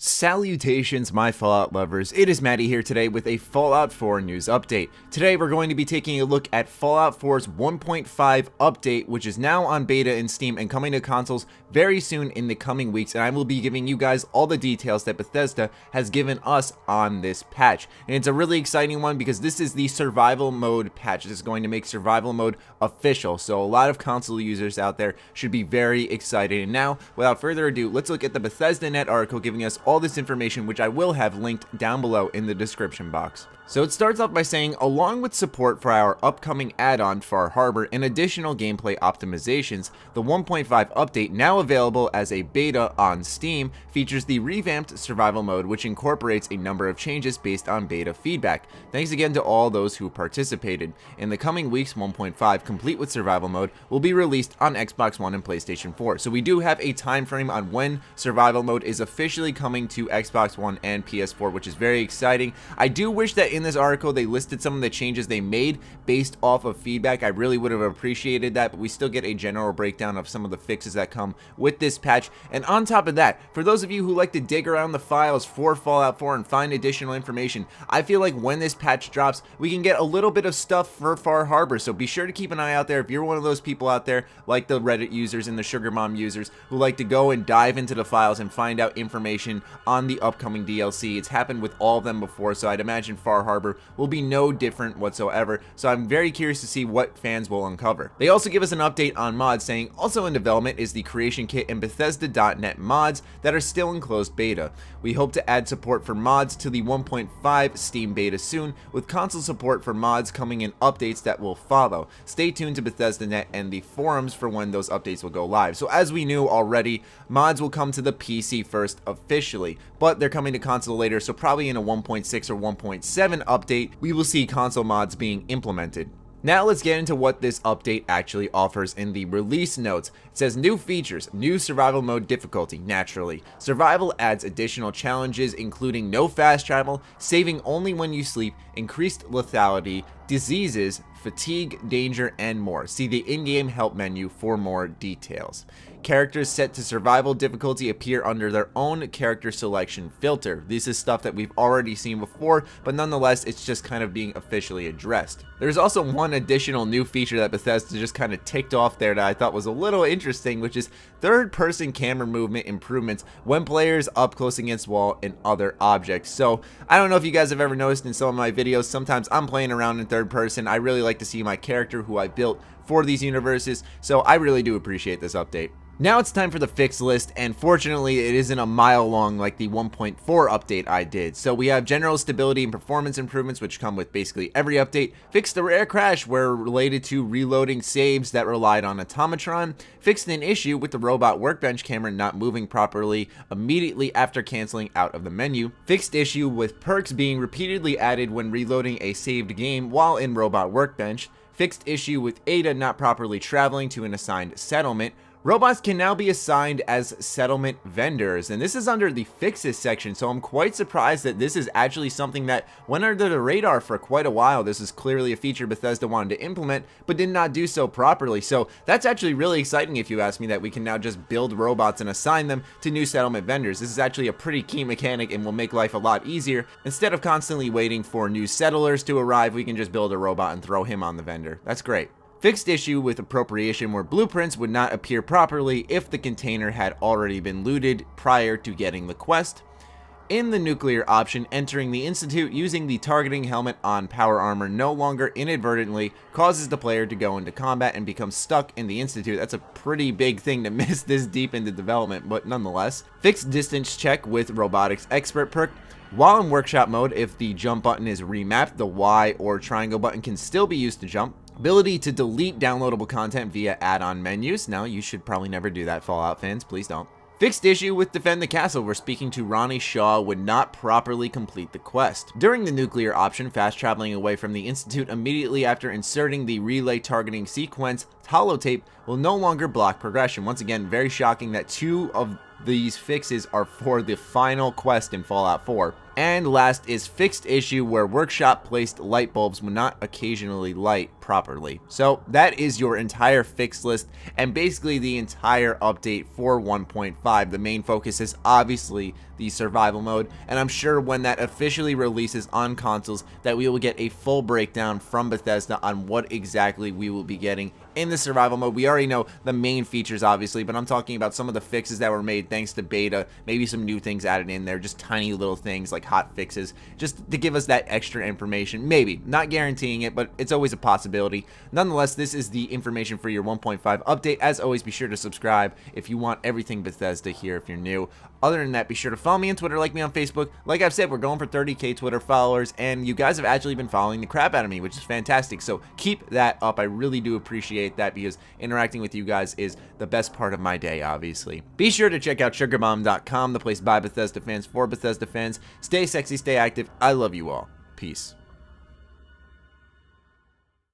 Salutations, my Fallout lovers. It is Maddie here today with a Fallout 4 news update. Today we're going to be taking a look at Fallout 4's 1.5 update, which is now on beta in Steam and coming to consoles very soon in the coming weeks, and I will be giving you guys all the details that Bethesda has given us on this patch. And it's a really exciting one because this is the survival mode patch. This is going to make survival mode official, so a lot of console users out there should be very excited. And now, without further ado, let's look at the Bethesda Net article giving us all this information, which I will have linked down below in the description box. So it starts off by saying, along with support for our upcoming add-on Far Harbor and additional gameplay optimizations, the 1.5 update, now available as a beta on Steam, features the revamped survival mode, which incorporates a number of changes based on beta feedback. Thanks again to all those who participated. In the coming weeks, 1.5, complete with survival mode, will be released on Xbox One and PlayStation 4. So we do have a time frame on when survival mode is officially coming to Xbox One and PS4, which is very exciting. I do wish that in this article they listed some of the changes they made based off of feedback. I really would have appreciated that, but we still get a general breakdown of some of the fixes that come with this patch. And on top of that, for those of you who like to dig around the files for Fallout 4 and find additional information, I feel like when this patch drops, we can get a little bit of stuff for Far Harbor. So be sure to keep an eye out there if you're one of those people out there like the Reddit users and the Sugar Mom users who like to go and dive into the files and find out information on the upcoming DLC. It's happened with all of them before, so I'd imagine Far Harbor will be no different whatsoever. So I'm very curious to see what fans will uncover. They also give us an update on mods, saying also in development is the Creation Kit and Bethesda.net mods that are still in closed beta. We hope to add support for mods to the 1.5 Steam beta soon, with console support for mods coming in updates that will follow. Stay tuned to Bethesda.net and the forums for when those updates will go live. So as we knew already, mods will come to the PC first officially, but they're coming to console later, so probably in a 1.6 or 1.7 update, we will see console mods being implemented. Now let's get into what this update actually offers in the release notes. It says new features, new survival mode difficulty, naturally. Survival adds additional challenges including no fast travel, saving only when you sleep, increased lethality, diseases, fatigue, danger, and more. See the in-game help menu for more details. Characters set to survival difficulty appear under their own character selection filter. This is stuff that we've already seen before, but nonetheless, it's just kind of being officially addressed. There's also one additional new feature that Bethesda just kind of ticked off there that I thought was a little interesting, which is third-person camera movement improvements when players up close against wall and other objects. So I don't know if you guys have ever noticed in some of my videos, sometimes I'm playing around in third person. I really like to see my character who I built for these universes, so I really do appreciate this update. Now it's time for the fix list, and fortunately it isn't a mile long like the 1.4 update I did. So we have general stability and performance improvements, which come with basically every update, fixed a rare crash where related to reloading saves that relied on automatron, fixed an issue with the robot workbench camera not moving properly immediately after canceling out of the menu, fixed issue with perks being repeatedly added when reloading a saved game while in robot workbench, fixed issue with Ada not properly traveling to an assigned settlement. Robots can now be assigned as settlement vendors, and this is under the fixes section, so I'm quite surprised that this is actually something that went under the radar for quite a while. This is clearly a feature Bethesda wanted to implement, but did not do so properly, so that's actually really exciting if you ask me, that we can now just build robots and assign them to new settlement vendors. This is actually a pretty key mechanic and will make life a lot easier. Instead of constantly waiting for new settlers to arrive, we can just build a robot and throw him on the vendor. That's great. Fixed issue with appropriation where blueprints would not appear properly if the container had already been looted prior to getting the quest. In the nuclear option, entering the Institute using the targeting helmet on power armor no longer inadvertently causes the player to go into combat and become stuck in the Institute. That's a pretty big thing to miss this deep into development, but nonetheless. Fixed distance check with robotics expert perk. While in workshop mode, if the jump button is remapped, the Y or triangle button can still be used to jump. Ability to delete downloadable content via add-on menus. Now, you should probably never do that, Fallout fans. Please don't. Fixed issue with Defend the Castle, where speaking to Ronnie Shaw would not properly complete the quest. During the nuclear option, fast traveling away from the Institute immediately after inserting the relay targeting sequence holotape will no longer block progression. Once again, very shocking that two of these fixes are for the final quest in Fallout 4. And last is fixed issue where workshop placed light bulbs will not occasionally light properly. So that is your entire fix list and basically the entire update for 1.5. The main focus is obviously the survival mode, and I'm sure when that officially releases on consoles that we will get a full breakdown from Bethesda on what exactly we will be getting in the survival mode. We already know the main features obviously, but I'm talking about some of the fixes that were made thanks to beta, maybe some new things added in there, just tiny little things like hot fixes, just to give us that extra information. Maybe, not guaranteeing it, but it's always a possibility. Nonetheless, this is the information for your 1.5 update. As always, be sure to subscribe if you want everything Bethesda here if you're new. Other than that, be sure to follow me on Twitter, like me on Facebook. Like I've said, we're going for 30k Twitter followers, and you guys have actually been following the crap out of me, which is fantastic. So keep that up. I really do appreciate that because interacting with you guys is the best part of my day, obviously. Be sure to check out sugarbomb.com, the place by Bethesda fans for Bethesda fans. Stay sexy, stay active. I love you all. Peace.